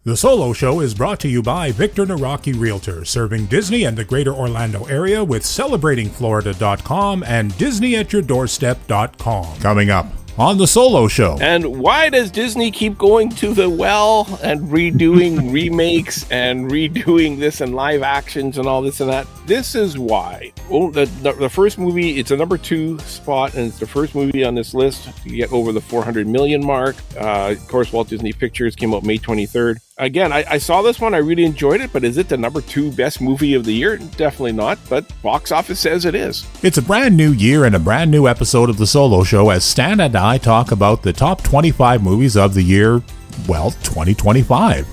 The Solo Show is brought to you by Victor Naraki Realtor, serving Disney and the greater Orlando area with celebratingflorida.com and disneyatyourdoorstep.com. Coming up on The Solo Show. And why does Disney keep going to the well and redoing remakes and redoing this and live actions and all this and that? This is why. Well, the first movie, it's a number 2 spot, and it's the first movie on this list to get over the 400 million mark. Of course, Walt Disney Pictures came out May 23rd. Again, I saw this one. I really enjoyed it, but is it the number 2 best movie of the year? Definitely not, but box office says it is. It's a brand new year and a brand new episode of The Solo Show as Stan and I talk about the top 25 movies of the year, 2025.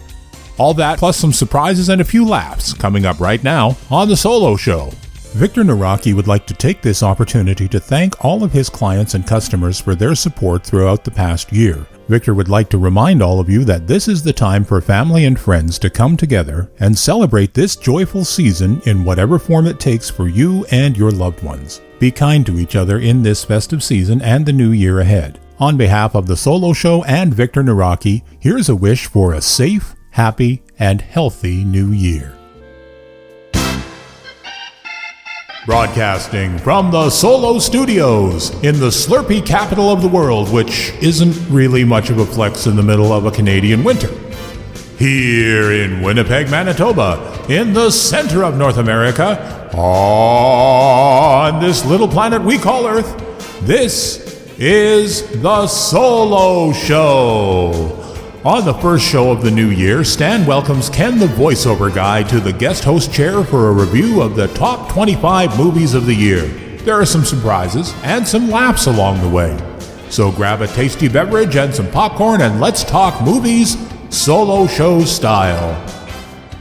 All that plus some surprises and a few laughs coming up right now on The Solo Show. Victor Naraki would like to take this opportunity to thank all of his clients and customers for their support throughout the past year. Victor would like to remind all of you that this is the time for family and friends to come together and celebrate this joyful season in whatever form it takes for you and your loved ones. Be kind to each other in this festive season and the new year ahead. On behalf of The Solo Show and Victor Naraki, here's a wish for a safe, happy, and healthy new year. Broadcasting from the Solo Studios in the Slurpee capital of the world, which isn't really much of a flex in the middle of a Canadian winter. Here in Winnipeg, Manitoba, in the center of North America, on this little planet we call Earth, this is The Solo Show. On the first show of the new year, Stan welcomes Ken the Voiceover Guy to the guest host chair for a review of the top 25 movies of the year. There are some surprises and some laughs along the way. So grab a tasty beverage and some popcorn and let's talk movies, Solo Show style.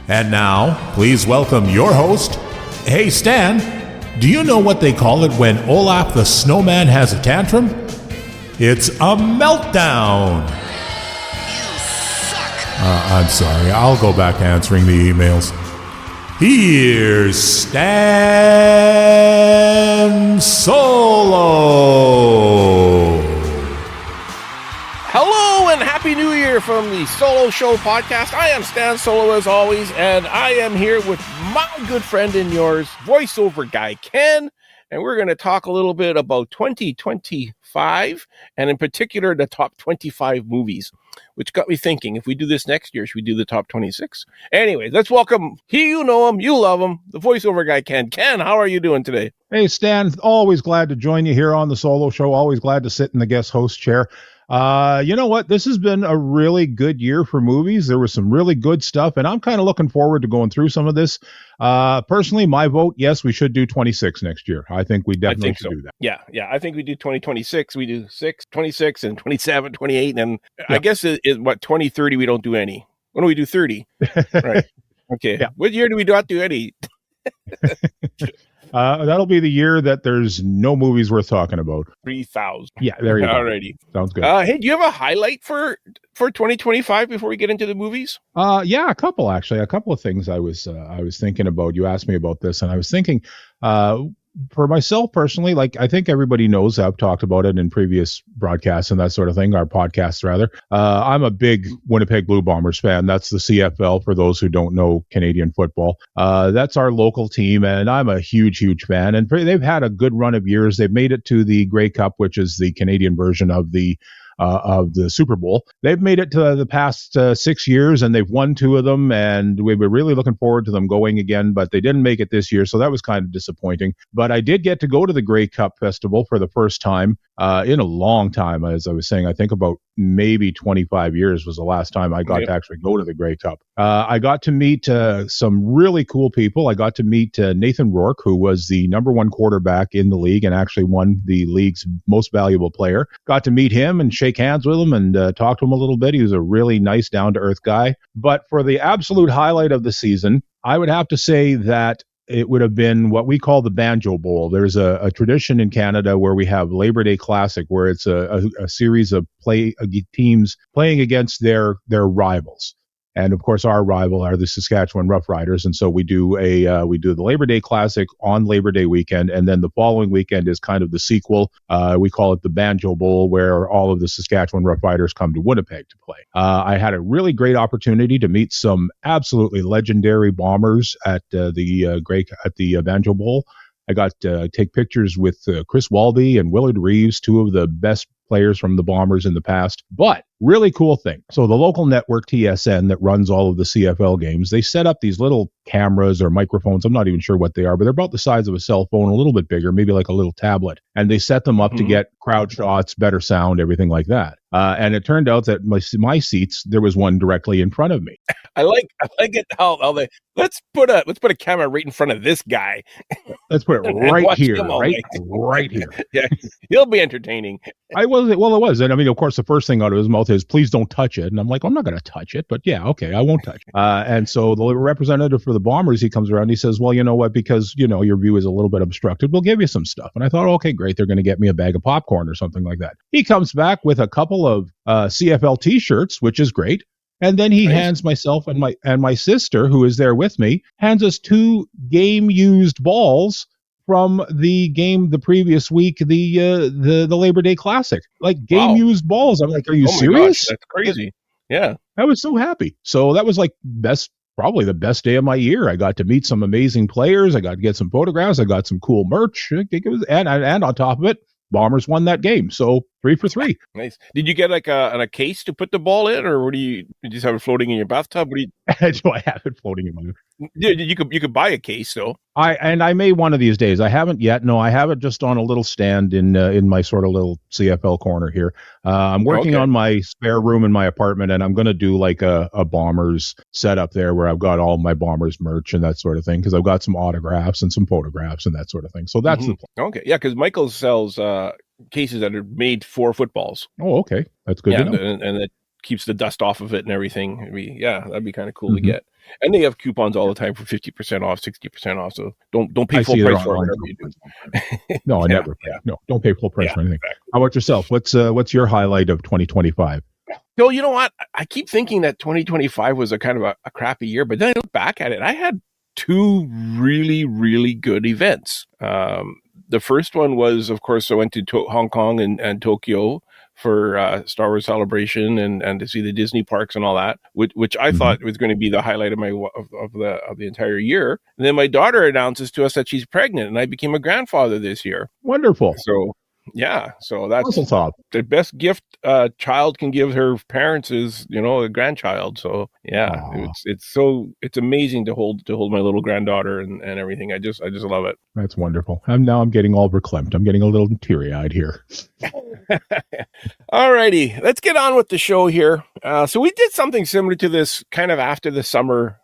And now, please welcome your host. Hey Stan, do you know what they call it when Olaf the Snowman has a tantrum? It's a meltdown. I'm sorry, I'll go back to answering the emails. Here's Stan Solo. Hello and Happy New Year from the Solo Show podcast. I am Stan Solo as always, and I am here with my good friend and yours, voiceover guy Ken, and we're going to talk a little bit about 2025, and in particular, the top 25 movies. Which got me thinking, if we do this next year, should we do the top 26? Anyway, let's welcome, you know him, you love him, the voiceover guy, Ken. Ken, how are you doing today? Hey, Stan, always glad to join you here on the Solo Show. Always glad to sit in the guest host chair. You know what? This has been a really good year for movies. There was some really good stuff, and I'm kind of looking forward to going through some of this. Personally, my vote, yes, we should do 26 next year. I think we definitely should do that. Yeah. I think we do 2026. We do 26 and 27, 28, and I guess what 2030 we don't do any. When do we do 30? Right. Okay. Yeah. What year do we not do any? That'll be the year that there's no movies worth talking about. 3,000. Yeah, there you go. Alrighty. Sounds good. Hey, do you have a highlight for 2025 before we get into the movies? Yeah, a couple of things I was thinking about. You asked me about this, and I was thinking, for myself personally, like I think everybody knows, I've talked about it in previous broadcasts and that sort of thing, our podcasts rather. I'm a big Winnipeg Blue Bombers fan. That's the CFL for those who don't know Canadian football. That's our local team, and I'm a huge fan. And they've had a good run of years. They've made it to the Grey Cup, which is the Canadian version of the Super Bowl. They've made it to the past 6 years, and they've won 2 of them, and we were really looking forward to them going again, but they didn't make it this year, so that was kind of disappointing. But I did get to go to the Grey Cup Festival for the first time in a long time. As I was saying, I think about maybe 25 years was the last time I got to actually go to the Grey Cup. I got to meet some really cool people. I got to meet Nathan Rourke, who was the number 1 quarterback in the league and actually won the league's most valuable player. Got to meet him and shake hands with him and talk to him a little bit. He was a really nice, down-to-earth guy. But for the absolute highlight of the season, I would have to say that it would have been what we call the Banjo Bowl. There's a tradition in Canada where we have Labor Day Classic, where it's a series of teams playing against their rivals. And of course, our rival are the Saskatchewan Roughriders, and so we do the Labor Day Classic on Labor Day weekend, and then the following weekend is kind of the sequel. We call it the Banjo Bowl, where all of the Saskatchewan Roughriders come to Winnipeg to play. I had a really great opportunity to meet some absolutely legendary Bombers at the Banjo Bowl. I got to take pictures with Chris Walby and Willard Reeves, two of the best players from the Bombers in the past. But really cool thing. So the local network TSN that runs all of the CFL games, they set up these little cameras or microphones. I'm not even sure what they are, but they're about the size of a cell phone, a little bit bigger, maybe like a little tablet. And they set them up to get crowd shots, better sound, everything like that. And it turned out that my seats, there was one directly in front of me. I like it how they let's put a camera right in front of this guy. Let's put it right here, right here. Yeah, he'll be entertaining. It was. And I mean, of course, the first thing out of his mouth is, please don't touch it. And I'm like, I'm not going to touch it, but yeah, okay, I won't touch it. And so the representative for the Bombers, he comes around and he says, well, you know what, because, your view is a little bit obstructed, we'll give you some stuff. And I thought, okay, great. They're going to get me a bag of popcorn or something like that. He comes back with a couple of CFL t-shirts, which is great. And then he hands myself and my sister, who is there with me, hands us 2 game-used balls from the game the previous week, the Labor Day Classic. Like game-used balls. I'm like, are you serious? Gosh, that's crazy. Yeah. I was so happy. So that was like probably the best day of my year. I got to meet some amazing players. I got to get some photographs. I got some cool merch. I think it was, and on top of it, Bombers won that game. So 3 for 3. Nice. Did you get like a case to put the ball in, or you just have it floating in your bathtub? Do I have it floating in my? Yeah, you could buy a case though. I may one of these days. I haven't yet. No, I have it just on a little stand in my sort of little CFL corner here. I'm working on my spare room in my apartment, and I'm going to do like a Bombers setup there where I've got all my Bombers merch and that sort of thing, because I've got some autographs and some photographs and that sort of thing. So that's the plan. Okay. Yeah, because Michael sells cases that are made for footballs. Oh, okay. That's good to know. And it keeps the dust off of it and everything. That'd be kind of cool to get. And they have coupons all the time for 50% off, 60% off. So don't pay full price for whatever you do. No, I never. Yeah. No, don't pay full price for anything. Exactly. How about yourself? What's your highlight of 2025? So you know what? I keep thinking that 2025 was a kind of a crappy year, but then I look back at it. I had 2 really, really good events. The first one was, of course, I went to Hong Kong and Tokyo for Star Wars Celebration and to see the Disney parks and all that, which I thought was going to be the highlight of the entire year. And then my daughter announces to us that she's pregnant, and I became a grandfather this year. Wonderful. So that's top. The best gift a child can give her parents is, a grandchild. So it's amazing to hold my little granddaughter and everything. I just love it. That's wonderful. I'm getting all verklempt. I'm getting a little teary-eyed here. All righty, let's get on with the show here. So we did something similar to this kind of after the summer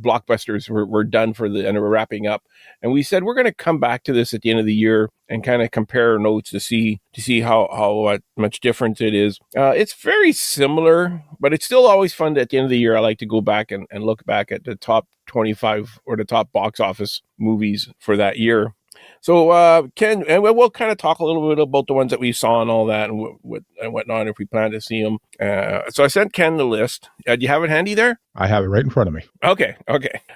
blockbusters were done and we're wrapping up, and we said we're going to come back to this at the end of the year and kind of compare notes to see how much different it is. It's very similar, but it's still always fun at the end of the year. I like to go back and look back at the top 25 or the top box office movies for that year. So, Ken, and we'll kind of talk a little bit about the ones that we saw and all that and whatnot if we plan to see them. So I sent Ken the list. Do you have it handy there? I have it right in front of me. Okay.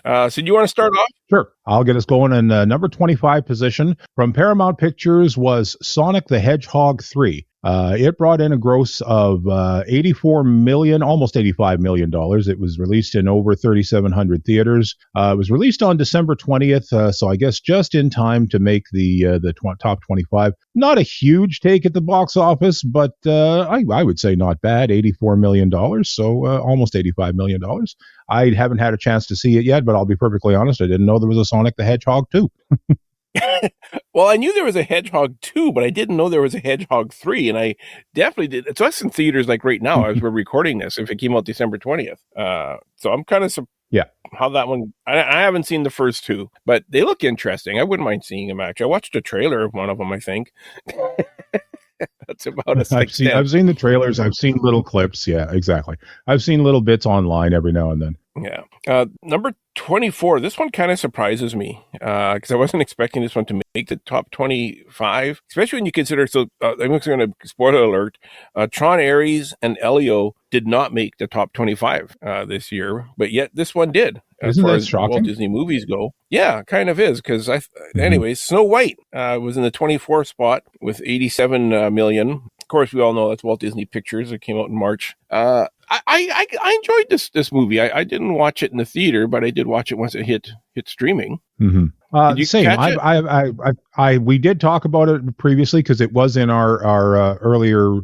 So do you want to start off? Sure. I'll get us going. In number 25 position from Paramount Pictures was Sonic the Hedgehog 3. It brought in a gross of $84 million, almost $85 million. It was released in over 3,700 theaters. It was released on December 20th, so I guess just in time to make the top 25. Not a huge take at the box office, but I would say not bad. $84 million, so almost $85 million. I haven't had a chance to see it yet, but I'll be perfectly honest, I didn't know there was a Sonic the Hedgehog 2. Well, I knew there was a Hedgehog 2, but I didn't know there was a Hedgehog 3, and I definitely did. So that's in theaters like right now as we're recording this, if it came out December 20th. So I'm kind of how that one, I haven't seen the first 2, but they look interesting. I wouldn't mind seeing them, actually. I watched a trailer of one of them, I think. That's about as I've seen the trailers. I've seen little clips. Yeah, exactly. I've seen little bits online every now and then. Yeah. Number 24. This one kind of surprises me because I wasn't expecting this one to make the top 25, especially when you consider. So I'm just going to spoiler alert. Tron Ares and Elio did not make the top 25 this year, but yet this one did. As Isn't far that as shocking? Walt Disney movies go, yeah, kind of is. Because anyways, Snow White was in the 24th spot with 87 million. Of course, we all know that's Walt Disney Pictures. It came out in March. I enjoyed this movie. I didn't watch it in the theater, but I did watch it once it hit streaming. Mm-hmm. Did you Same. catch it? We did talk about it previously because it was in our earlier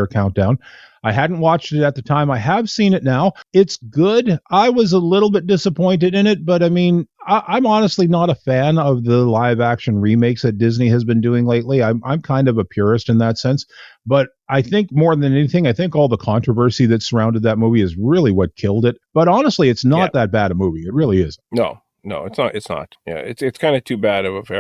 countdown. I hadn't watched it at the time. I have seen it now. It's good. I was a little bit disappointed in it, but I mean, I'm honestly not a fan of the live action remakes that Disney has been doing lately. I'm kind of a purist in that sense. But I think more than anything, I think all the controversy that surrounded that movie is really what killed it. But honestly, it's not that bad a movie. It really is. No, it's not. It's not. Yeah, it's kind of too bad of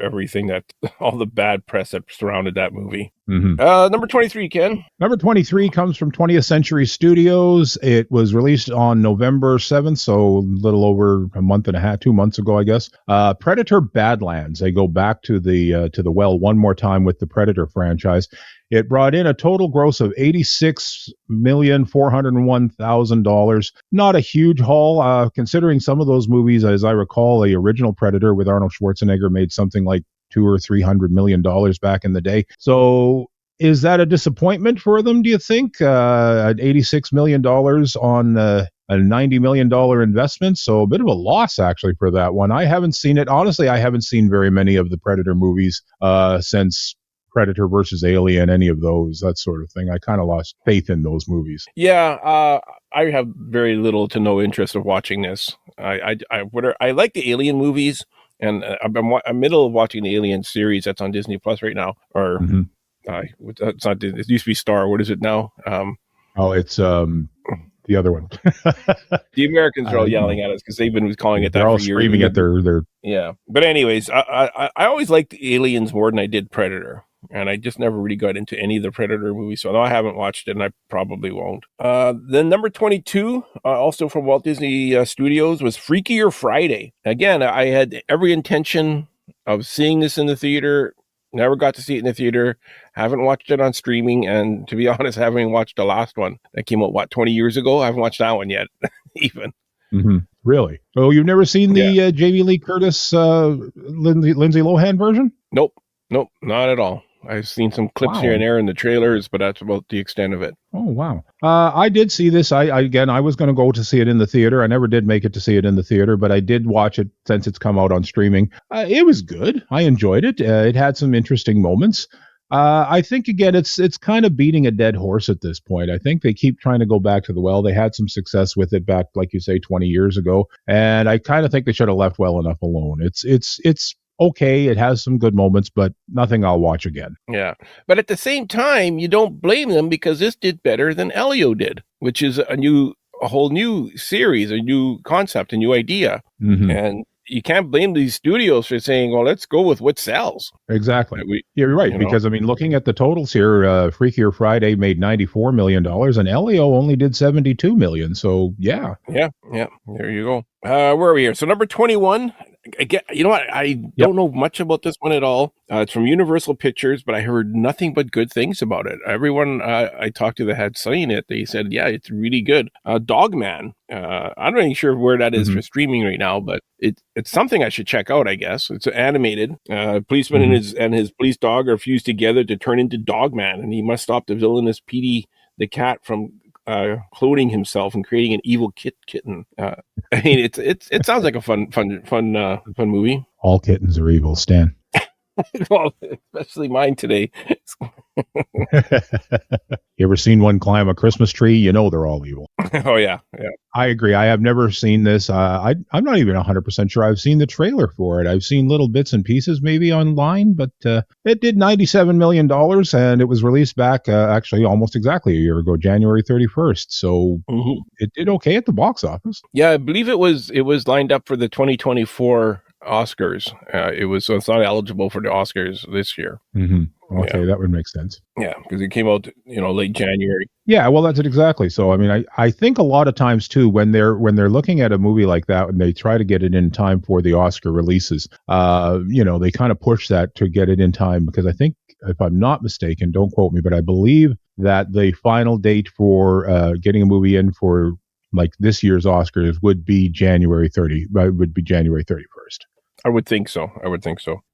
everything all the bad press that surrounded that movie. Mm-hmm. Number 23, Ken. Number 23 comes from 20th Century Studios. It was released on November 7th, so a little over a month and a half, 2 months ago, I guess. Predator Badlands. They go back to the well one more time with the Predator franchise. It brought in a total gross of $86,401,000. Not a huge haul, considering some of those movies, as I recall, the original Predator with Arnold Schwarzenegger made something like $200 or $300 million back in the day. So is that a disappointment for them, do you think? At $86 million on a $90 million investment. So a bit of a loss, actually, for that one. I haven't seen it. Honestly, I haven't seen very many of the Predator movies since Predator versus Alien, any of those, that sort of thing. I kind of lost faith in those movies. Yeah, I have very little to no interest of watching this. I like the Alien movies, and I'm middle of watching the Alien series that's on Disney Plus right now. Or it's not. It used to be Star. What is it now? It's the other one. The Americans are all yelling at us because they've been calling it that. They're all for years. screaming at their. Yeah, but anyways, I always liked Aliens more than I did Predator. And I just never really got into any of the Predator movies, so no, I haven't watched it, and I probably won't. Then number 22, also from Walt Disney Studios, was Freakier Friday. Again, I had every intention of seeing this in the theater, never got to see it in the theater, haven't watched it on streaming, and to be honest, haven't even watched the last one that came out, 20 years ago? I haven't watched that one yet, even. Mm-hmm. Really? Oh, you've never seen the Jamie Lee Curtis, Lindsay Lohan version? Nope, not at all. I've seen some clips here and there in the trailers, but that's about the extent of it. Oh, wow. I did see this. I was going to go to see it in the theater. I never did make it to see it in the theater, but I did watch it since it's come out on streaming. It was good. I enjoyed it. It had some interesting moments. I think, again, it's kind of beating a dead horse at this point. I think they keep trying to go back to the well. They had some success with it back, like you say, 20 years ago. And I kind of think they should have left well enough alone. It's okay, it has some good moments, but nothing I'll watch again. Yeah. But at the same time, you don't blame them because this did better than Elio did, which is a whole new series, a new concept, a new idea. Mm-hmm. And you can't blame these studios for saying, well, let's go with what sells. Exactly. You're right, because, I mean, looking at the totals here, Freakier Friday made $94 million, and Elio only did $72 million. So, yeah. Yeah. There you go. Where are we here? So number 21, again, you know what? I don't know much about this one at all. It's from Universal Pictures, but I heard nothing but good things about it. Everyone I talked to that had seen it, they said, yeah, it's really good. Dogman. I'm not really sure where that is for streaming right now, but it's something I should check out, I guess. It's animated. Policeman and his police dog are fused together to turn into Dogman, and he must stop the villainous Petey the cat from cloning himself and creating an evil kitten. I mean, it sounds like a fun movie. All kittens are evil, Stan. Well, especially mine today. You ever seen one climb a Christmas tree? You know they're all evil. Oh, yeah. I agree. I have never seen this. I'm not even 100% sure I've seen the trailer for it. I've seen little bits and pieces maybe online, but it did $97 million, and it was released back actually almost exactly a year ago, January 31st. So it did okay at the box office. Yeah, I believe it was lined up for the 2024 Oscars. So it's not eligible for the Oscars this year. Mm-hmm. Okay, that would make sense. Yeah, because it came out, late January. Yeah, well, that's it exactly. So, I mean, I think a lot of times too, when they're looking at a movie like that and they try to get it in time for the Oscar releases, they kind of push that to get it in time, because I think if I'm not mistaken, don't quote me, but I believe that the final date for getting a movie in for like this year's Oscars would be January 31st. I would think so.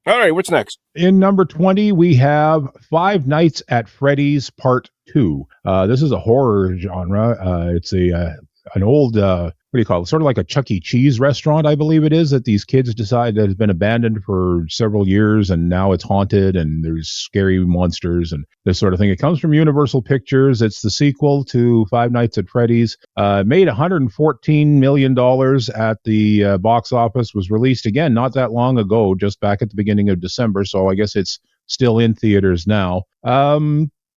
All right, what's next? In number 20, we have Five Nights at Freddy's Part 2. This is a horror genre. It's an old, what do you call it? Sort of like a Chuck E. Cheese restaurant, I believe it is, that these kids decide that has been abandoned for several years and now it's haunted and there's scary monsters and this sort of thing. It comes from Universal Pictures. It's the sequel to Five Nights at Freddy's. Made $114 million at the box office, was released again not that long ago, just back at the beginning of December. So I guess it's still in theaters now.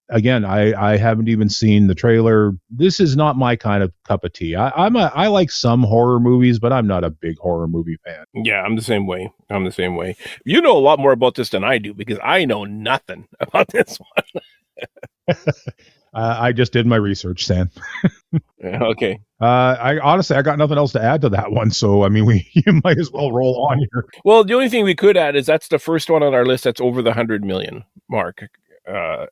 Again, I haven't even seen the trailer. This is not my kind of cup of tea. I like some horror movies, but I'm not a big horror movie fan. Yeah, I'm the same way. You know a lot more about this than I do because I know nothing about this one. I just did my research, Stan. Okay. I honestly, I got nothing else to add to that one. So, I mean, you might as well roll on here. Well, the only thing we could add is that's the first one on our list that's over the 100 million mark.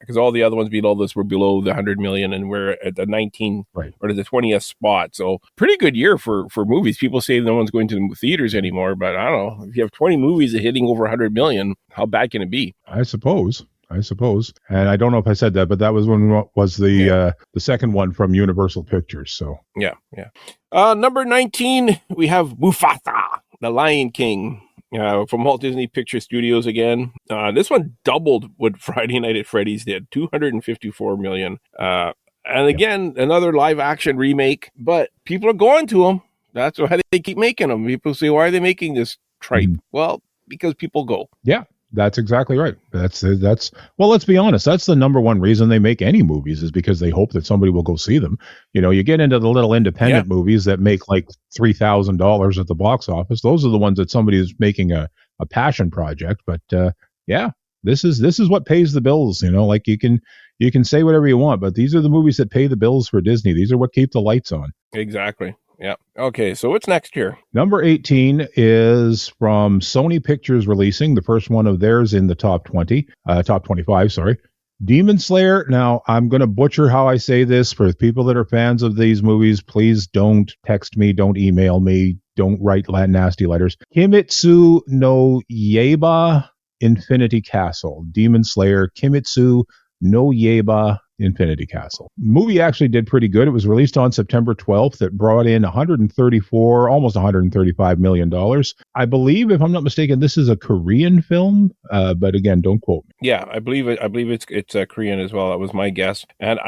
Because all the other ones below this were below the 100 million, and we're at the 19 right, or the 20th spot. So pretty good year for movies. People say no one's going to the theaters anymore, but I don't know. If you have 20 movies hitting over 100 million, how bad can it be? I suppose. And I don't know if I said that, but that was the second one from Universal Pictures. So yeah. Number 19, we have Mufasa, the Lion King. From Walt Disney Picture Studios again. This one doubled what Friday Night at Freddy's did, $254 million. And again, another live action remake, but people are going to them. That's why they keep making them. People say, why are they making this tripe? Well, because people go. Yeah. That's exactly right. That's well, let's be honest. That's the number one reason they make any movies is because they hope that somebody will go see them. You know, you get into the little independent movies that make like $3,000 at the box office. Those are the ones that somebody is making a passion project. But this is what pays the bills. You know, like you can say whatever you want, but these are the movies that pay the bills for Disney. These are what keep the lights on. Exactly. Yeah. Okay. So what's next here? Number 18 is from Sony Pictures releasing the first one of theirs in the top 25, sorry. Demon Slayer. Now, I'm going to butcher how I say this for people that are fans of these movies. Please don't text me. Don't email me. Don't write nasty letters. Kimetsu no Yaiba Infinity Castle. Demon Slayer, Kimetsu no Yaiba Infinity Castle. Movie actually did pretty good. It was released on September 12th. It brought in almost $135 million. I believe, if I'm not mistaken, this is a Korean film, but again, don't quote me. Yeah, I believe it's Korean as well. That was my guess. And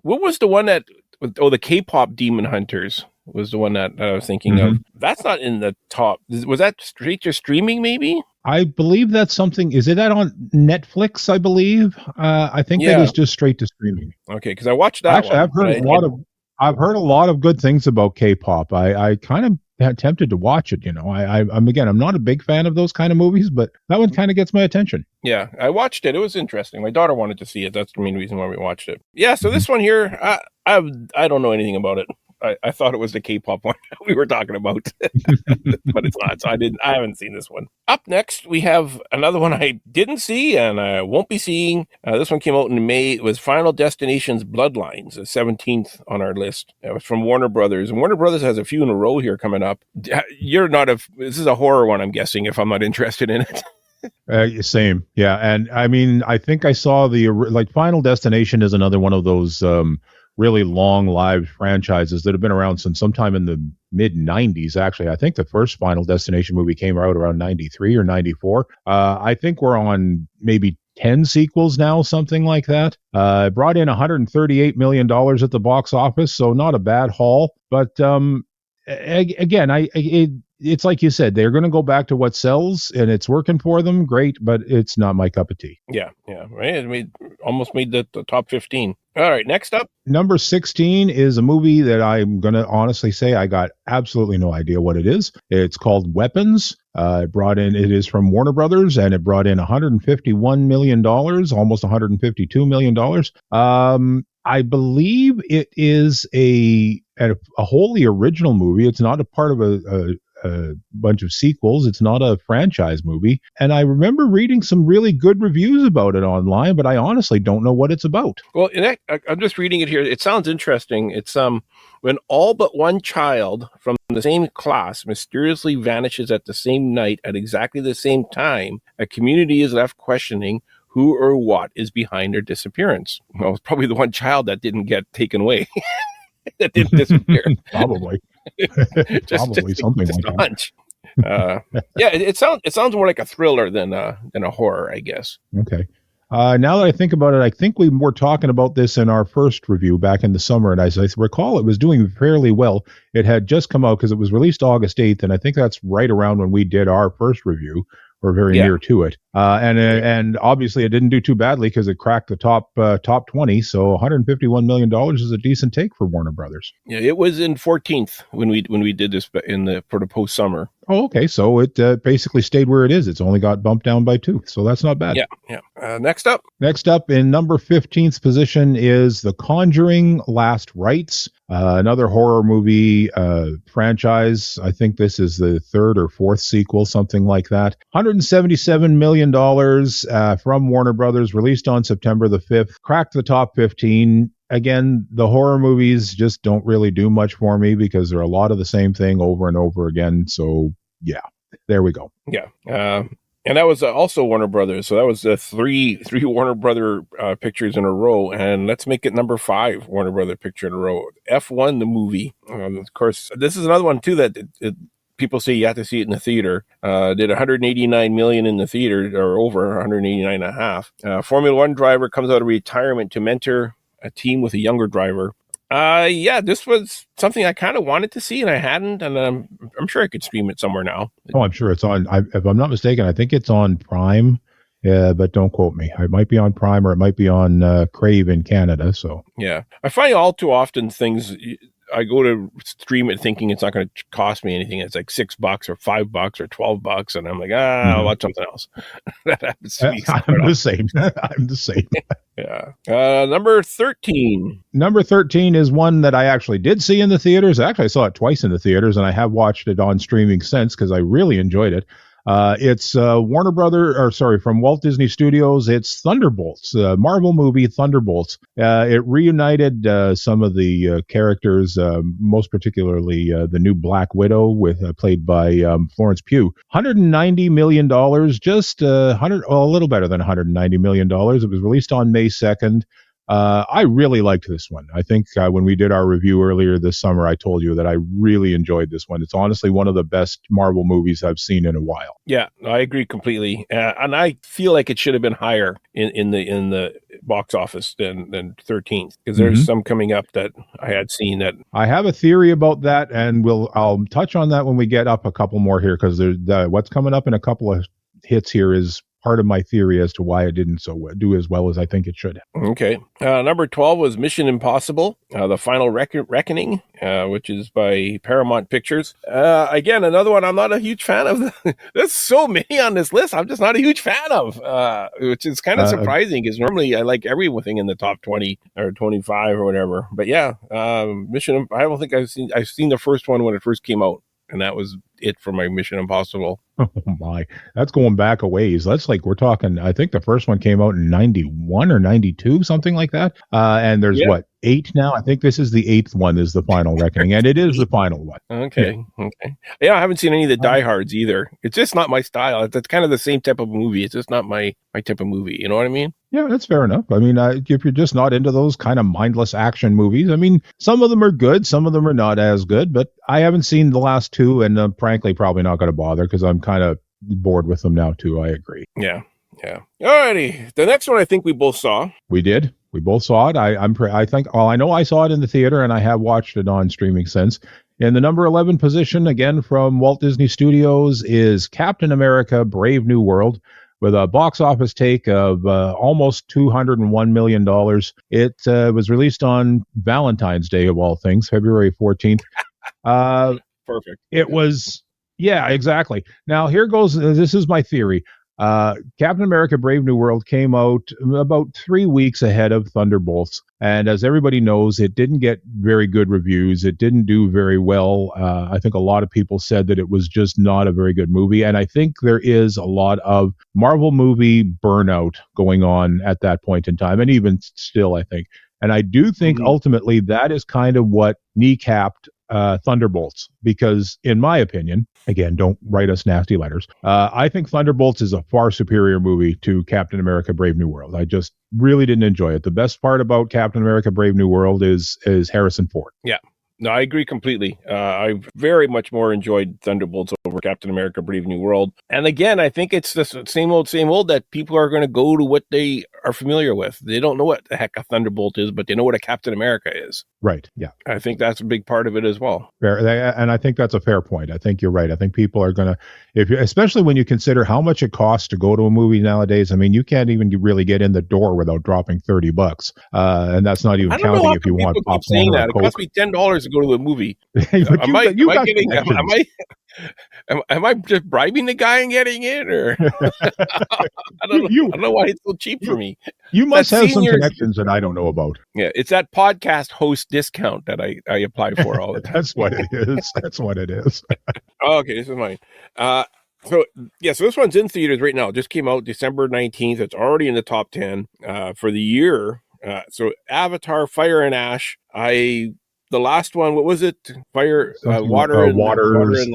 what was the one that, the K-pop Demon Hunters was the one that I was thinking of. That's not in the top. Was that straight to streaming maybe? I believe that's something. Is it that on Netflix? I believe. I think that is just straight to streaming. Okay, because I watched that. Actually, one. I've heard a lot of good things about K-pop. I kind of tempted to watch it. You know, I'm not a big fan of those kind of movies, but that one kind of gets my attention. Yeah, I watched it. It was interesting. My daughter wanted to see it. That's the main reason why we watched it. Yeah. So this one here, I don't know anything about it. I thought it was the K-pop one we were talking about, but it's not. So I haven't seen this one. Up next, we have another one I didn't see and I won't be seeing. This one came out in May. It was Final Destination's Bloodlines, the 17th on our list. It was from Warner Brothers, and Warner Brothers has a few in a row here coming up. This is a horror one, I'm guessing, if I'm not interested in it. Same. Yeah. And I mean, I think I saw Final Destination is another one of those, really long-lived franchises that have been around since sometime in the mid-90s, actually. I think the first Final Destination movie came out around 93 or 94. I think we're on maybe 10 sequels now, something like that. Brought in $138 million at the box office, so not a bad haul. But again, it's like you said, they're going to go back to what sells, and it's working for them. Great, but it's not my cup of tea. Yeah, right. We almost made the top 15. All right, next up. Number 16 is a movie that I'm going to honestly say I got absolutely no idea what it is. It's called Weapons. It is from Warner Brothers, and it brought in $151 million, almost $152 million. I believe it is a wholly original movie. It's not a part of a bunch of sequels. It's not a franchise movie. And I remember reading some really good reviews about it online, but I honestly don't know what it's about. Well, I'm just reading it here. It sounds interesting. It's when all but one child from the same class mysteriously vanishes at the same night at exactly the same time, a community is left questioning who or what is behind their disappearance. Well, it's probably the one child that didn't get taken away. That didn't disappear. Probably. Probably something just like a hunch. Yeah, it sounds more like a thriller than a horror, I guess. Okay. Now that I think about it, I think we were talking about this in our first review back in the summer, and as I recall, it was doing fairly well. It had just come out because it was released August 8th, and I think that's right around when we did our first review, or very near to it. And obviously it didn't do too badly because it cracked the top 20. So $151 million is a decent take for Warner Brothers. Yeah, it was in 14th when we did this for the post summer. Oh, okay. So it basically stayed where it is. It's only got bumped down by 2. So that's not bad. Yeah. Next up in number 15th position is The Conjuring: Last Rites, another horror movie franchise. I think this is the 3rd or 4th sequel, something like that. $177 million from Warner Brothers, released on September the 5th, cracked the top 15. Again, the horror movies just don't really do much for me because they're a lot of the same thing over and over again. So, yeah, there we go. Yeah. And that was also Warner Brothers. So that was three Warner Brother pictures in a row. And let's make it number 5 Warner Brother picture in a row. F1, the movie. Of course, this is another one, too, that people say you have to see it in the theater. Did 189 million in the theater, or over 189 and a half. Formula One driver comes out of retirement to mentor a team with a younger driver. This was something I kind of wanted to see and I hadn't, and I'm sure I could stream it somewhere now. Oh, I'm sure it's on. If I'm not mistaken, I think it's on Prime. But don't quote me. It might be on Prime or it might be on Crave in Canada. So yeah, I find all too often things. I go to stream it thinking it's not going to cost me anything. It's like $6 or $5 or $12, and I'm like, I'll watch something else. That happens to me. I'm the same. I'm the same. Yeah. Number 13. Number 13 is one that I actually did see in the theaters. Actually, I saw it twice in the theaters, and I have watched it on streaming since because I really enjoyed it. It's from Walt Disney Studios. It's Thunderbolts, Marvel movie Thunderbolts. It reunited some of the characters, most particularly the new Black Widow, played by Florence Pugh. $190 million, just a little better than $190 million. It was released on May 2nd. I really liked this one. I think when we did our review earlier this summer, I told you that I really enjoyed this one. It's honestly one of the best Marvel movies I've seen in a while. Yeah, I agree completely. And I feel like it should have been higher in the box office than 13th, because there's some coming up that I had seen that. I have a theory about that, and I'll touch on that when we get up a couple more here, because what's coming up in a couple of hits here is part of my theory as to why it didn't do as well as I think it should. Okay. Number 12 was Mission Impossible, The Final Reckoning, which is by Paramount Pictures. Again, another one I'm not a huge fan of. There's so many on this list I'm just not a huge fan of, which is kind of surprising because normally I like everything in the top 20 or 25 or whatever. But yeah, I don't think I've seen the first one when it first came out. And that was it for my Mission Impossible. Oh my, that's going back a ways. We're talking, I think the first one came out in 91 or 92, something like that. And there's 8 now? I think this is the 8th one, is The Final Reckoning, and it is the final one. Okay. Yeah, I haven't seen any of the diehards either. It's just not my style. It's kind of the same type of movie. It's just not my type of movie. You know what I mean? Yeah, that's fair enough. I mean, if you're just not into those kind of mindless action movies, I mean, some of them are good, some of them are not as good, but I haven't seen the last 2, and frankly, probably not going to bother because I'm kind of bored with them now, too. I agree. Yeah. Alrighty. The next one I think we both saw. We did. We both saw it. I know I saw it in the theater, and I have watched it on streaming since. In the number 11 position, again from Walt Disney Studios, is Captain America: Brave New World, with a box office take of almost $201 million. It was released on Valentine's Day, of all things, February 14th. Perfect. It was, yeah, exactly. Now, here goes, this is my theory. Captain America Brave New World came out about 3 weeks ahead of Thunderbolts. And as everybody knows, it didn't get very good reviews. It didn't do very well. I think a lot of people said that it was just not a very good movie. And I think there is a lot of Marvel movie burnout going on at that point in time. And even still, I think. And I do think ultimately that is kind of what kneecapped Thunderbolts, because in my opinion, again, don't write us nasty letters, I think Thunderbolts is a far superior movie to Captain America Brave New World. I just really didn't enjoy it. The best part about Captain America Brave New World is Harrison Ford. Yeah. No, I agree completely. I very much more enjoyed Thunderbolts over Captain America Brave New World. And again, I think it's the same old that people are going to go to what they are familiar with. They don't know what the heck a Thunderbolt is, but they know what a Captain America is. Right. Yeah. I think that's a big part of it as well. Fair. And I think that's a fair point. I think you're right. I think people are going to, especially when you consider how much it costs to go to a movie nowadays. I mean, you can't even really get in the door without dropping $$30. And that's not even counting if you want popcorn saying or that. It costs me $10 to go to a movie. Am I just bribing the guy and getting in, or I don't know why it's so cheap for me. You must have some connections that I don't know about. Yeah, it's that podcast host discount that I apply for all the time. That's what it is. That's what it is. Okay, this is mine. So this one's in theaters right now. It just came out December 19th. It's already in the top 10 for the year. So Avatar, Fire and Ash. The last one, what was it? Water's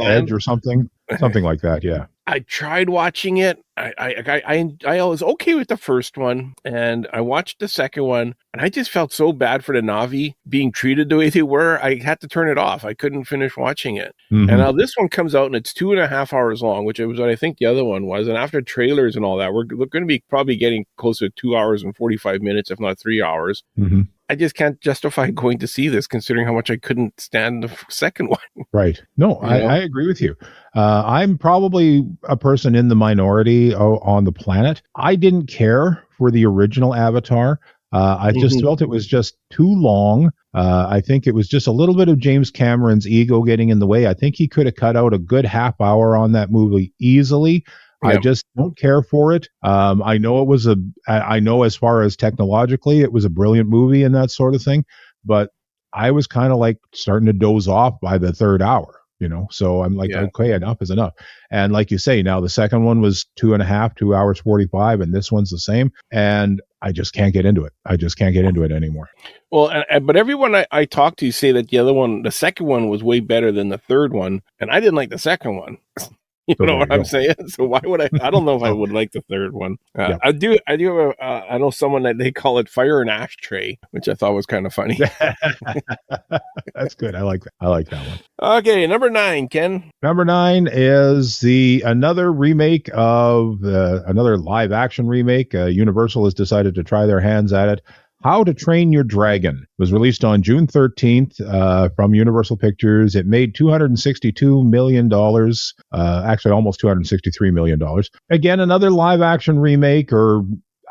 Edge or something like that. Yeah. I tried watching it. I was okay with the first one, and I watched the second one, and I just felt so bad for the Na'vi being treated the way they were. I had to turn it off. I couldn't finish watching it. Mm-hmm. And now this one comes out, and it's 2.5 hours long, which was what I think the other one was. And after trailers and all that, we're going to be probably getting closer to 2 hours and 45 minutes, if not 3 hours. Mm-hmm. I just can't justify going to see this, considering how much I couldn't stand the second one. Right. No, I agree with you. I'm probably a person in the minority on the planet. I didn't care for the original Avatar. I just felt it was just too long. I think it was just a little bit of James Cameron's ego getting in the way. I think he could have cut out a good half hour on that movie easily. I just don't care for it. I know I know as far as technologically, it was a brilliant movie and that sort of thing, but I was kind of like starting to doze off by the third hour, so I'm like, okay, enough is enough. And like you say, now the second one was 2 hours 45, and this one's the same. And I just can't get into it. I just can't get into it anymore. Well, but everyone I talked to say that the second one was way better than the third one. And I didn't like the second one. You know what I'm saying? So why would I don't know if I would like the third one. I do have I know someone that they call it Fire and Ash Tray, which I thought was kind of funny. That's good. I like that. I like that one. Okay, number 9, Ken. Number 9 is another remake of another live action remake. Universal has decided to try their hands at it. How to Train Your Dragon. It was released on June 13th from Universal Pictures. It made $262 million, actually almost $263 million. Again, another live action remake, or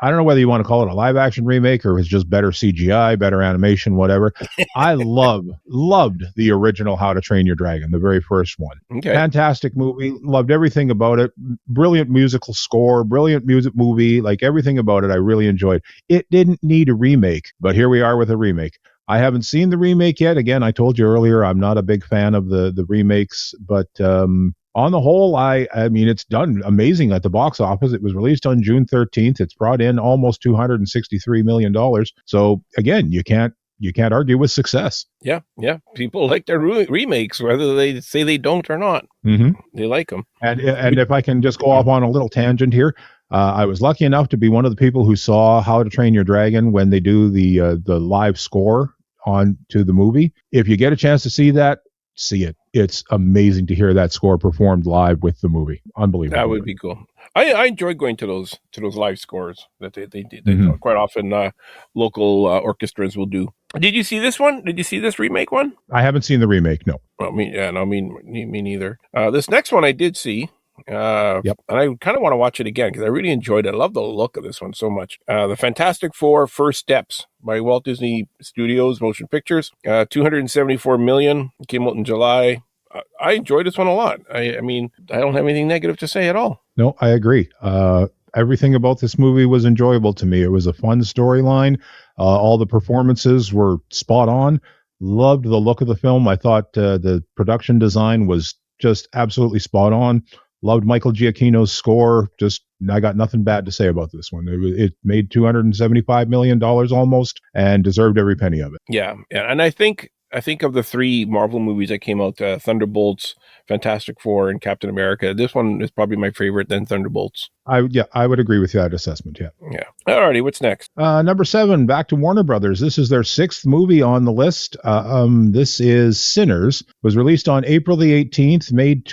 I don't know whether you want to call it a live action remake or it's just better CGI, better animation, whatever. I loved the original How to Train Your Dragon, the very first one. Okay. Fantastic movie. Loved everything about it. Brilliant musical score, brilliant music movie, like everything about it I really enjoyed. It didn't need a remake, but here we are with a remake. I haven't seen the remake yet. Again, I told you earlier, I'm not a big fan of the remakes, but on the whole, I mean, it's done amazing at the box office. It was released on June 13th. It's brought in almost $263 million. So again, you can't argue with success. Yeah. People like their remakes, whether they say they don't or not. Mm-hmm. They like them. And if I can just go off on a little tangent here, I was lucky enough to be one of the people who saw How to Train Your Dragon when they do the live score on to the movie. If you get a chance to see that, see it. It's amazing to hear that score performed live with the movie. Unbelievable. That would be cool. I enjoy going to those live scores that they do. Quite often local orchestras will do. Did you see this one? Did you see this remake one? I haven't seen the remake, no. Well, me neither. This next one I did see. And I kind of want to watch it again because I really enjoyed it. I love the look of this one so much. The Fantastic Four: First Steps by Walt Disney Studios Motion Pictures. $274 million. Came out in July. I enjoyed this one a lot. I mean, I don't have anything negative to say at all. No, I agree. Everything about this movie was enjoyable to me. It was a fun storyline. All the performances were spot on. Loved the look of the film. I thought the production design was just absolutely spot on. Loved Michael Giacchino's score. I got nothing bad to say about this one. It made $275 million almost and deserved every penny of it. Yeah. And I think of the three Marvel movies that came out, Thunderbolts, Fantastic Four, and Captain America, this one is probably my favorite than Thunderbolts. I would agree with that assessment. Yeah. Alrighty, what's next? Number 7, back to Warner Brothers. This is their 6th movie on the list. This is Sinners. Was released on April the 18th. Made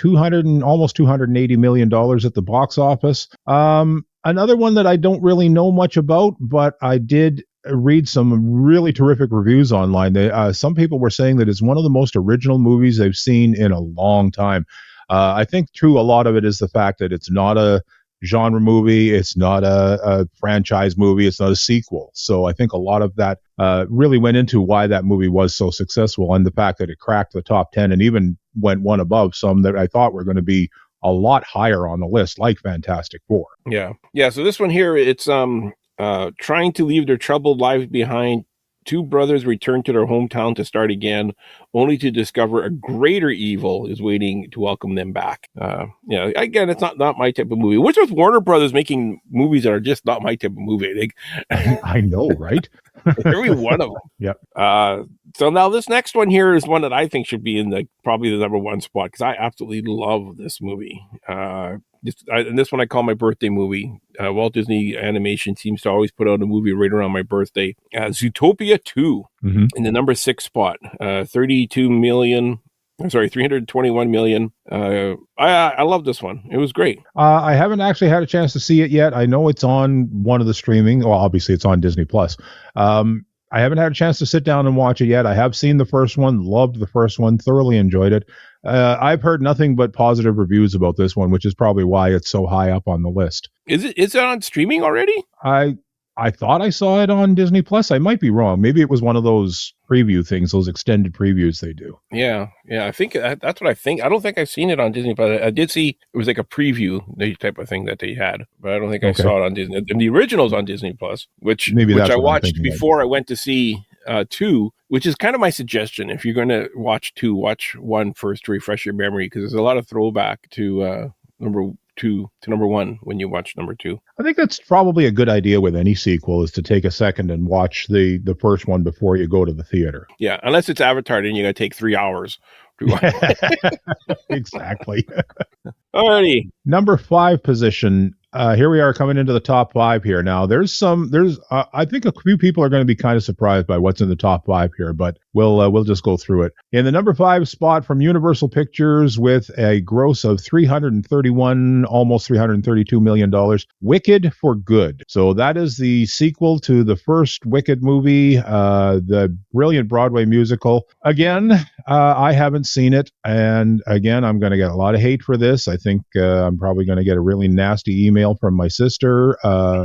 almost $280 million at the box office. Another one that I don't really know much about, but I did read some really terrific reviews online. Some people were saying that it's one of the most original movies they've seen in a long time. I think true, a lot of it is the fact that it's not a genre movie, it's not a franchise movie, it's not a sequel. So I think a lot of that really went into why that movie was so successful, and the fact that it cracked the top 10 and even went one above some that I thought were going to be a lot higher on the list, like Fantastic Four. Yeah. So this one here, it's trying to leave their troubled lives behind. Two brothers return to their hometown to start again, only to discover a greater evil is waiting to welcome them back. Again, it's not my type of movie. What's with Warner Brothers making movies that are just not my type of movie? I know, right? Every one of them. Yep. So now this next one here is one that I think should be in probably the number one spot, because I absolutely love this movie. And this one I call my birthday movie. Walt Disney Animation seems to always put out a movie right around my birthday. Zootopia 2 in the number 6 spot. 321 million. I love this one. It was great. I haven't actually had a chance to see it yet. I know it's on one of the streaming. Well, obviously it's on Disney Plus. I haven't had a chance to sit down and watch it yet. I have seen the first one, loved the first one, thoroughly enjoyed it. I've heard nothing but positive reviews about this one, which is probably why it's so high up on the list. Is it on streaming already? I thought I saw it on Disney Plus. I might be wrong. Maybe it was one of those preview things, those extended previews they do. Yeah. I think that's what I think. I don't think I've seen it on Disney, but I did see it was like a preview type of thing that they had, but I don't think I saw it on Disney. And the original's on Disney Plus, which I watched before I went to see 2, which is kind of my suggestion. If you're going to watch 2, watch 1 first to refresh your memory, because there's a lot of throwback to number 2 to number 1 when you watch number 2. I think that's probably a good idea with any sequel, is to take a second and watch the first one before you go to the theater. Yeah, unless it's Avatar, then you got to take 3 hours. Exactly. Alrighty. Number 5 position. Here we are coming into the top 5 here. Now I think a few people are going to be kind of surprised by what's in the top 5 here, but we'll just go through it. In the number 5 spot from Universal Pictures with a gross of almost $332 million, Wicked for Good. So that is the sequel to the first Wicked movie, the brilliant Broadway musical. Again, I haven't seen it, and again, I'm going to get a lot of hate for this. I think I'm probably going to get a really nasty email from my sister.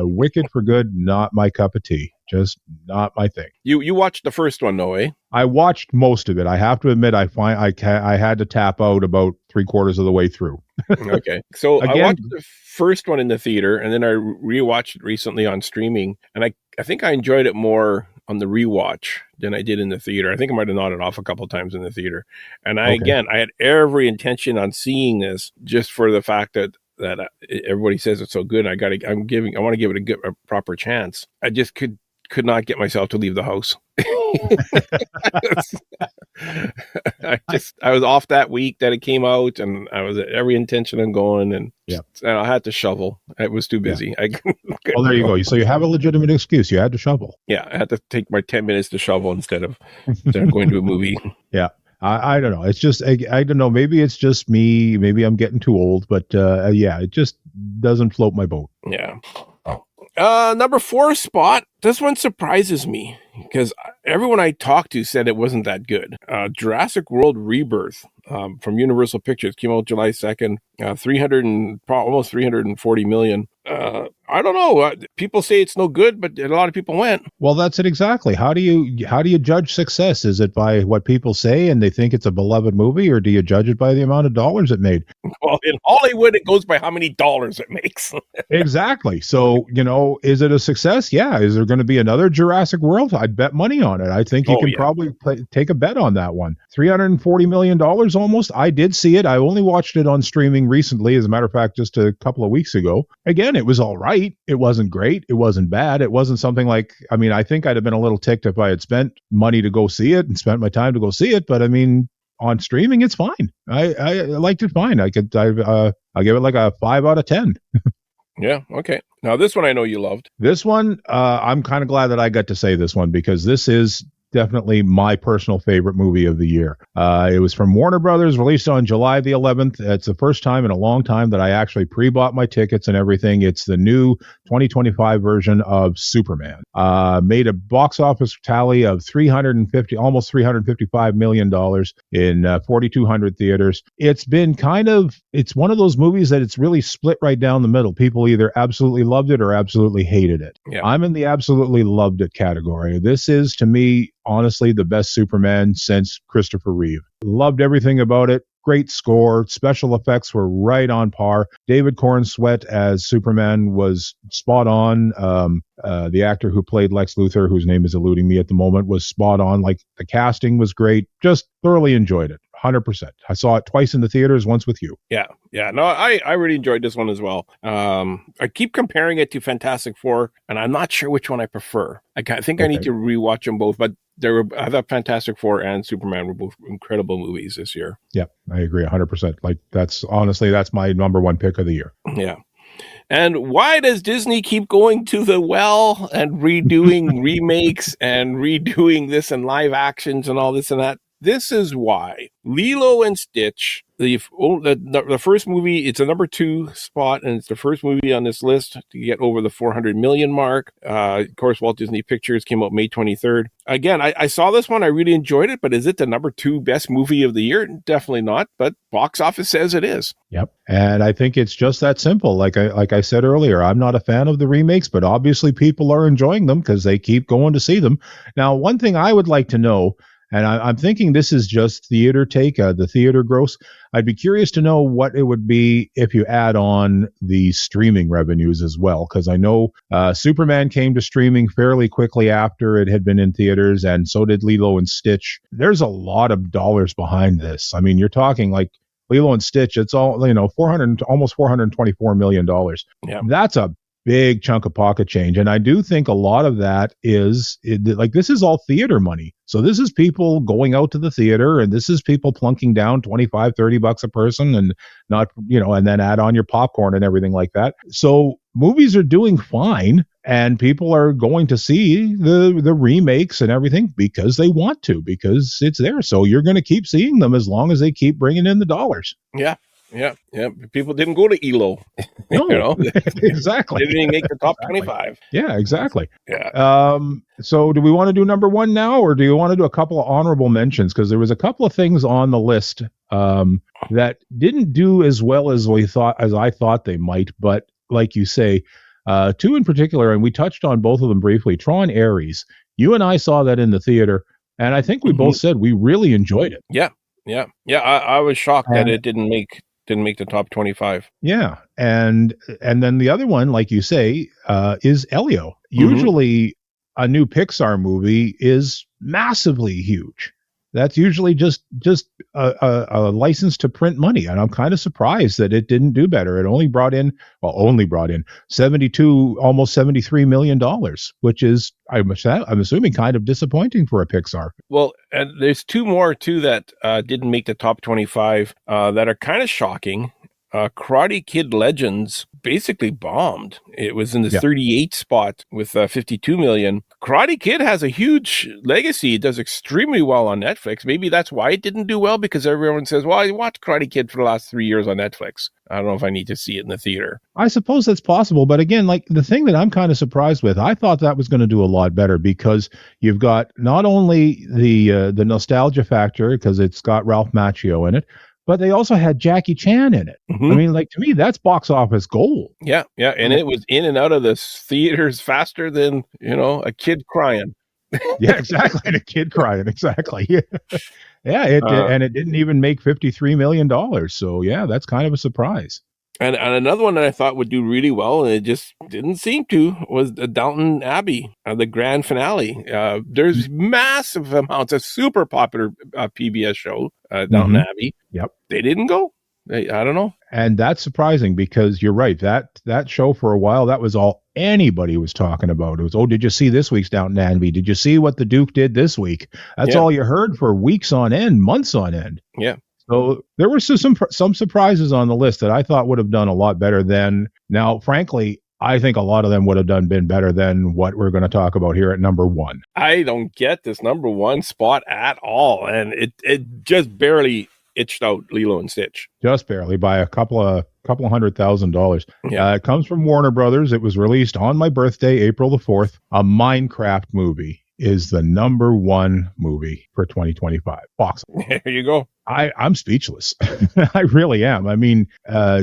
Wicked for Good, not my cup of tea. Just not my thing. You watched the first one, though, eh? I watched most of it. I have to admit, I had to tap out about 3/4 of the way through. Okay, so again, I watched the first one in the theater, and then I rewatched it recently on streaming, and I think I enjoyed it more on the rewatch than I did in the theater. I think I might have nodded off a couple of times in the theater, and I had every intention on seeing this just for the fact that everybody says it's so good. I want to give it a proper chance. I just could not get myself to leave the house. I was off that week that it came out, and I was at every intention on going, and I had to shovel. I was too busy. Yeah. Well, there you go. So you have a legitimate excuse. You had to shovel. Yeah, I had to take my 10 minutes to shovel instead of going to a movie. Yeah. I don't know. It's just, I don't know. Maybe it's just me. Maybe I'm getting too old, but it just doesn't float my boat. Yeah. Number 4 spot. This one surprises me because everyone I talked to said it wasn't that good. Jurassic World Rebirth from Universal Pictures came out July 2nd. Almost 340 million. I don't know. People say it's no good, but a lot of people went. Well, that's it exactly. How do you judge success? Is it by what people say and they think it's a beloved movie, or do you judge it by the amount of dollars it made? Well, in Hollywood, it goes by how many dollars it makes. Exactly. So, is it a success? Yeah. Is there going to be another Jurassic World? I'd bet money on it. I think you can probably take a bet on that one. $340 million almost. I did see it. I only watched it on streaming recently. As a matter of fact, just a couple of weeks ago. Again, it was all right. It wasn't great. It wasn't bad. It wasn't something like, I think I'd have been a little ticked if I had spent money to go see it and spent my time to go see it. But on streaming, it's fine. I liked it fine. I'll give it like a 5 out of 10. Yeah. Okay. Now this one I know you loved. This one, I'm kind of glad that I got to say this one because this is definitely my personal favorite movie of the year. It was from Warner Brothers, released on July the 11th. It's the first time in a long time that I actually pre-bought my tickets and everything. It's the new 2025 version of Superman. Made a box office tally of almost $355 million in 4,200 theaters. It's one of those movies that it's really split right down the middle. People either absolutely loved it or absolutely hated it. Yeah. I'm in the absolutely loved it category. This is, to me, honestly, the best Superman since Christopher Reeve. Loved everything about it. Great score. Special effects were right on par. David Cornsweet as Superman was spot on. The actor who played Lex Luthor, whose name is eluding me at the moment, was spot on. Like, the casting was great. Just thoroughly enjoyed it. 100%. I saw it twice in the theaters, once with you. Yeah. No, I really enjoyed this one as well. I keep comparing it to Fantastic Four, and I'm not sure which one I prefer. I think I need to rewatch them both, but I thought Fantastic Four and Superman were both incredible movies this year. Yeah, I agree 100%. Like, that's my number one pick of the year. Yeah. And why does Disney keep going to the well and redoing remakes and redoing this and live actions and all this and that? This is why. Lilo and Stitch, the first movie, it's a number 2 spot, and it's the first movie on this list to get over the 400 million mark. Of course, Walt Disney Pictures came out May 23rd. Again, I saw this one. I really enjoyed it, but is it the number 2 best movie of the year? Definitely not, but box office says it is. Yep. And I think it's just that simple. Like I said earlier, I'm not a fan of the remakes, but obviously people are enjoying them because they keep going to see them. Now, one thing I would like to know, and I'm thinking this is just theater take, the theater gross. I'd be curious to know what it would be if you add on the streaming revenues as well, because I know Superman came to streaming fairly quickly after it had been in theaters, and so did Lilo and Stitch. There's a lot of dollars behind this. I mean, you're talking like Lilo and Stitch, it's all, almost $424 million. Yeah. That's a big chunk of pocket change. And I do think a lot of that is this is all theater money. So this is people going out to the theater, and this is people plunking down $25-$30 a person, and not, and then add on your popcorn and everything like that. So movies are doing fine, and people are going to see the remakes and everything because they want to, because it's there. So you're going to keep seeing them as long as they keep bringing in the dollars. Yeah. People didn't go to ELO. No, exactly. They didn't make the top 25. Yeah, exactly. Yeah. So do we want to do number 1 now, or do you want to do a couple of honorable mentions? Because there was a couple of things on the list that didn't do as well as I thought they might. But like you say, 2 in particular, and we touched on both of them briefly. Tron Ares. You and I saw that in the theater, and I think we both said we really enjoyed it. Yeah. I was shocked that it didn't make the top 25. Yeah. And then the other one, like you say, is Elio. Usually a new Pixar movie is massively huge. That's usually just a license to print money. And I'm kind of surprised that it didn't do better. It only brought in 72, almost $73 million, which is, I'm assuming, kind of disappointing for a Pixar. Well, and there's 2 more too that didn't make the top 25 that are kind of shocking. Karate Kid Legends basically bombed. It was in the 38th spot with 52 million. Karate Kid has a huge legacy. It does extremely well on Netflix. Maybe that's why it didn't do well, because everyone says, well, I watched Karate Kid for the last 3 years on Netflix. I don't know if I need to see it in the theater. I suppose that's possible. But again, like, the thing that I'm kind of surprised with, I thought that was going to do a lot better, because you've got not only the nostalgia factor, because it's got Ralph Macchio in it, but they also had Jackie Chan in it. Mhm. I mean, like, to me, that's box office gold. Yeah, and it was in and out of the theaters faster than, a kid crying. Yeah, exactly. And a kid crying. Exactly. Yeah. And it didn't even make $53 million. So yeah, that's kind of a surprise. And another one that I thought would do really well, and it just didn't seem to, was the Downton Abbey, the grand finale. There's massive amounts of super popular PBS show, Downton Abbey. Yep. They didn't go. I don't know. And that's surprising because you're right. That show for a while, that was all anybody was talking about. It was, did you see this week's Downton Abbey? Did you see what the Duke did this week? That's all you heard for weeks on end, months on end. Yeah. So there were some surprises on the list that I thought would have done a lot better than. Now, frankly, I think a lot of them would have been better than what we're going to talk about here at number one. I don't get this number one spot at all, and it just barely itched out Lilo and Stitch. Just barely, by a couple of $100,000. Yeah. It comes from Warner Brothers. It was released on my birthday, April the 4th. A Minecraft movie is the number one movie for 2025. Box. There you go. I'm speechless. I really am. I mean,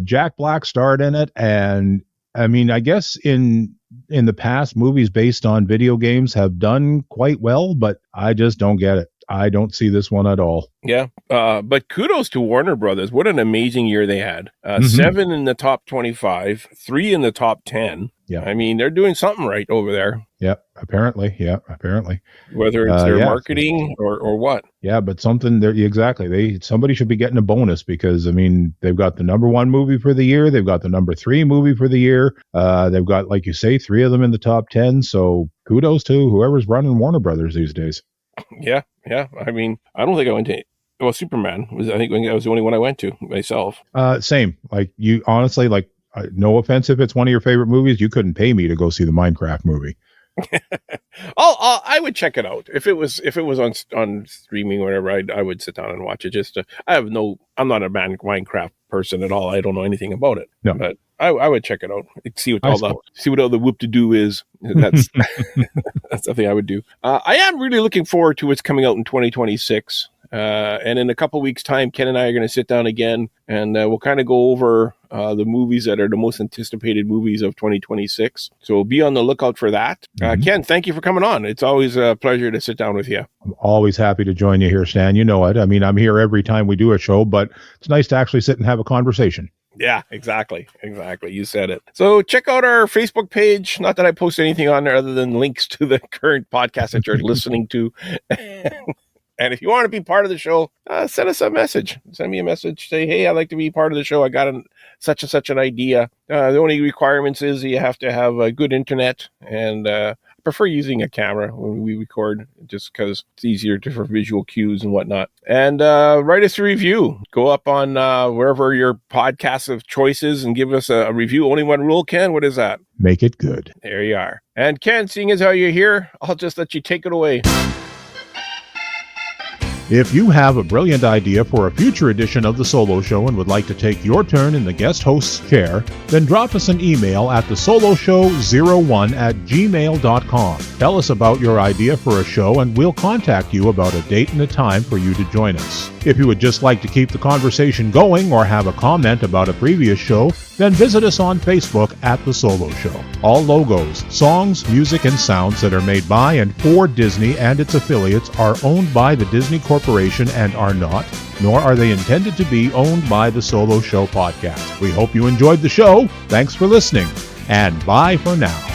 Jack Black starred in it, and I mean, I guess in the past, movies based on video games have done quite well, but I just don't get it. I don't see this one at all. Yeah, but kudos to Warner Brothers. What an amazing year they had. 7 in the top 25, 3 in the top 10. Yeah. I mean, they're doing something right over there. Yeah, apparently. Whether it's their marketing or what. Yeah, but something there exactly. Somebody should be getting a bonus because I mean they've got the number one movie for the year, they've got the number 3 movie for the year. They've got, like you say, 3 of them in the top 10. So kudos to whoever's running Warner Brothers these days. Yeah. I mean, I don't think I went to. Well, Superman I think that was the only one I went to myself. Same. Like you honestly, like no offense if it's one of your favorite movies, you couldn't pay me to go see the Minecraft movie. I would check it out if it was on streaming or whatever. I would sit down and watch it. I'm not a Minecraft person at all. I don't know anything about it. No, but I would check it out. See what all the whoop to do is. That's that's something I would do. I am really looking forward to what's coming out in 2026. And in a couple weeks' time, Ken and I are going to sit down again, and we'll kind of go over the movies that are the most anticipated movies of 2026. So be on the lookout for that. Ken, thank you for coming on. It's always a pleasure to sit down with you. I'm always happy to join you here, Stan. You know it. I mean, I'm here every time we do a show, but it's nice to actually sit and have a conversation. Yeah, exactly. You said it. So check out our Facebook page. Not that I post anything on there other than links to the current podcast that you're listening to. And if you want to be part of the show, send us a message. Send me a message. Say, hey, I'd like to be part of the show. I got such and such an idea. The only requirements is you have to have a good internet, and I prefer using a camera when we record just because it's easier for visual cues and whatnot. And write us a review. Go up on wherever your podcast of choice is and give us a review. Only one rule, Ken. What is that? Make it good. There you are. And Ken, seeing as how you're here, I'll just let you take it away. If you have a brilliant idea for a future edition of The Solo Show and would like to take your turn in the guest host's chair, then drop us an email at thesoloshow01@gmail.com. Tell us about your idea for a show and we'll contact you about a date and a time for you to join us. If you would just like to keep the conversation going or have a comment about a previous show, then visit us on Facebook at The Solo Show. All logos, songs, music, and sounds that are made by and for Disney and its affiliates are owned by the Disney Corporation and are not, nor are they intended to be owned by The Solo Show podcast. We hope you enjoyed the show. Thanks for listening, and bye for now.